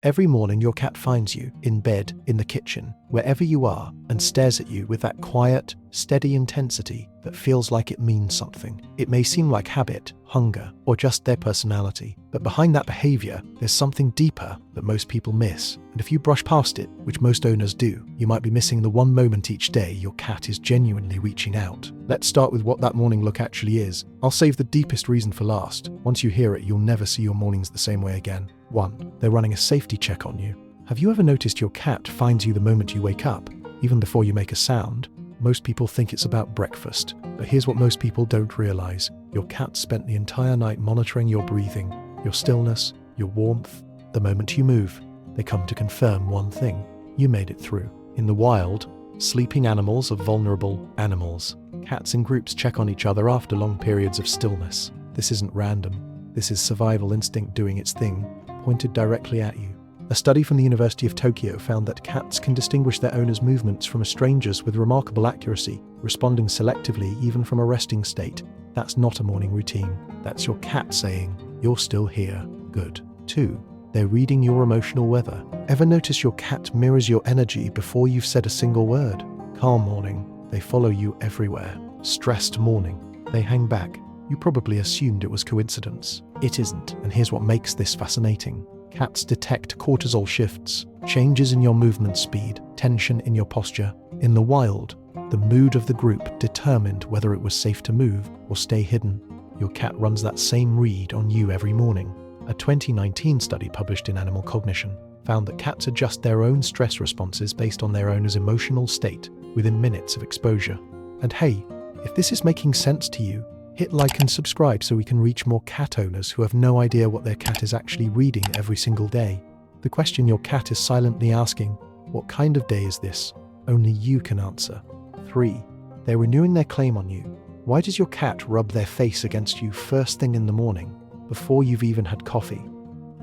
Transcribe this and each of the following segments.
Every morning your cat finds you, in bed, in the kitchen, wherever you are, and stares at you with that quiet, steady intensity that feels like it means something. It may seem like habit, hunger, or just their personality, but behind that behavior, there's something deeper that most people miss. And if you brush past it, which most owners do, you might be missing the one moment each day your cat is genuinely reaching out. Let's start with what that morning look actually is. I'll save the deepest reason for last. Once you hear it, you'll never see your mornings the same way again. 1. They're running a safety check on you. Have you ever noticed your cat finds you the moment you wake up, even before you make a sound? Most people think it's about breakfast, but here's what most people don't realize. Your cat spent the entire night monitoring your breathing, your stillness, your warmth. The moment you move, they come to confirm one thing: you made it through. In the wild, sleeping animals are vulnerable animals. Cats in groups check on each other after long periods of stillness. This isn't random. This is survival instinct doing its thing, pointed directly at you. A study from the University of Tokyo found that cats can distinguish their owners' movements from a stranger's with remarkable accuracy, responding selectively even from a resting state. That's not a morning routine. That's your cat saying, "You're still here. Good." 2. They're reading your emotional weather. Ever notice your cat mirrors your energy before you've said a single word? Calm morning, they follow you everywhere. Stressed morning, they hang back. You probably assumed it was coincidence. It isn't, and here's what makes this fascinating. Cats detect cortisol shifts, changes in your movement speed, tension in your posture. In the wild, the mood of the group determined whether it was safe to move or stay hidden. Your cat runs that same read on you every morning. A 2019 study published in Animal Cognition found that cats adjust their own stress responses based on their owner's emotional state within minutes of exposure. And hey, if this is making sense to you, hit like and subscribe so we can reach more cat owners who have no idea what their cat is actually reading every single day. The question your cat is silently asking, what kind of day is this? Only you can answer. 3. They're renewing their claim on you. Why does your cat rub their face against you first thing in the morning, before you've even had coffee?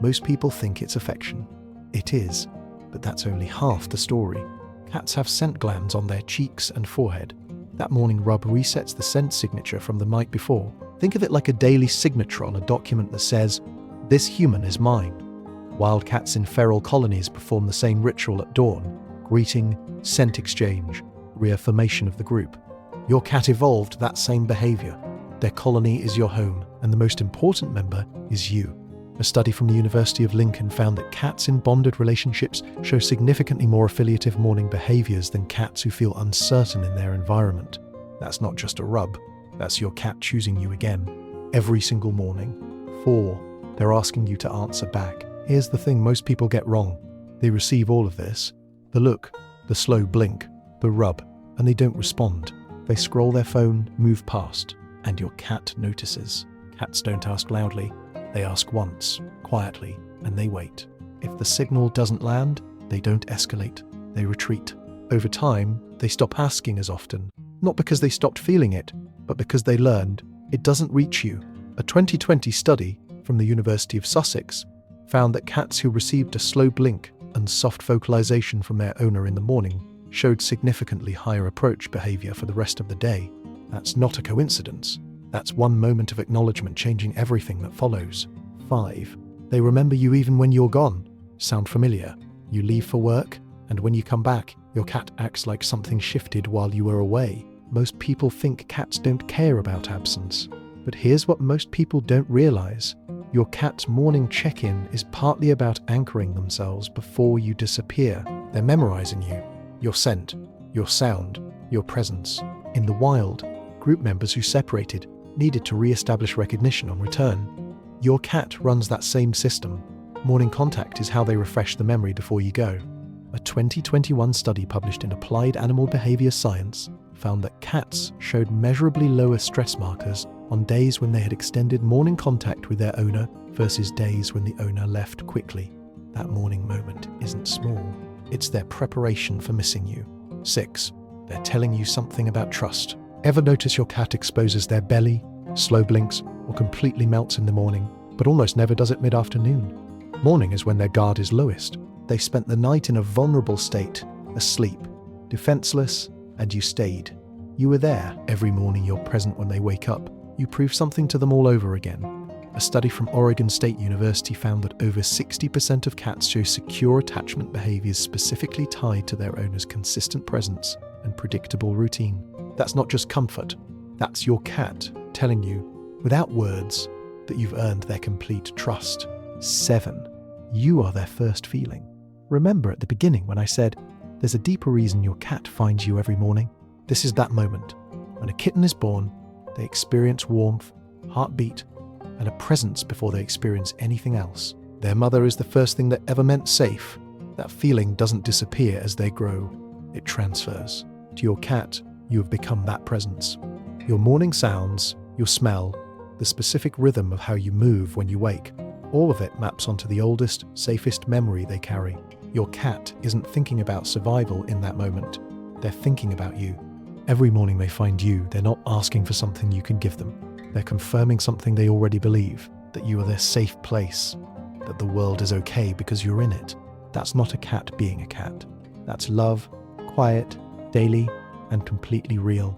Most people think it's affection. It is, but that's only half the story. Cats have scent glands on their cheeks and forehead. That morning rub resets the scent signature from the night before. Think of it like a daily signature on a document that says, "This human is mine." Wild cats in feral colonies perform the same ritual at dawn: greeting, scent exchange, reaffirmation of the group. Your cat evolved that same behavior. Their colony is your home, and the most important member is you. A study from the University of Lincoln found that cats in bonded relationships show significantly more affiliative morning behaviors than cats who feel uncertain in their environment. That's not just a rub, that's your cat choosing you again, every single morning. 4. They're asking you to answer back. Here's the thing most people get wrong. They receive all of this: the look, the slow blink, the rub, and they don't respond. They scroll their phone, move past, and your cat notices. Cats don't ask loudly. They ask once, quietly, and they wait. If the signal doesn't land, they don't escalate. They retreat. Over time, they stop asking as often, not because they stopped feeling it, but because they learned it doesn't reach you. A 2020 study from the University of Sussex found that cats who received a slow blink and soft vocalization from their owner in the morning showed significantly higher approach behavior for the rest of the day. That's not a coincidence. That's one moment of acknowledgement changing everything that follows. 5. They remember you even when you're gone. Sound familiar? You leave for work, and when you come back, your cat acts like something shifted while you were away. Most people think cats don't care about absence. But here's what most people don't realize. Your cat's morning check-in is partly about anchoring themselves before you disappear. They're memorizing you, your scent, your sound, your presence. In the wild, group members who separated needed to re-establish recognition on return. Your cat runs that same system. Morning contact is how they refresh the memory before you go. A 2021 study published in Applied Animal Behavior Science found that cats showed measurably lower stress markers on days when they had extended morning contact with their owner versus days when the owner left quickly. That morning moment isn't small. It's their preparation for missing you. 6. They're telling you something about trust. Ever notice your cat exposes their belly, slow blinks, or completely melts in the morning, but almost never does it mid-afternoon? Morning is when their guard is lowest. They spent the night in a vulnerable state, asleep, defenseless, and you stayed. You were there. Every morning you're present when they wake up. You prove something to them all over again. A study from Oregon State University found that over 60% of cats show secure attachment behaviors specifically tied to their owner's consistent presence and predictable routine. That's not just comfort, that's your cat telling you, without words, that you've earned their complete trust. 7. You are their first feeling. Remember at the beginning when I said, there's a deeper reason your cat finds you every morning? This is that moment. When a kitten is born, they experience warmth, heartbeat, and a presence before they experience anything else. Their mother is the first thing that ever meant safe. That feeling doesn't disappear as they grow. It transfers. To your cat, you have become that presence. Your morning sounds, your smell, the specific rhythm of how you move when you wake, all of it maps onto the oldest, safest memory they carry. Your cat isn't thinking about survival in that moment. They're thinking about you. Every morning they find you, they're not asking for something you can give them. They're confirming something they already believe, that you are their safe place, that the world is okay because you're in it. That's not a cat being a cat. That's love, quiet, daily, and completely real.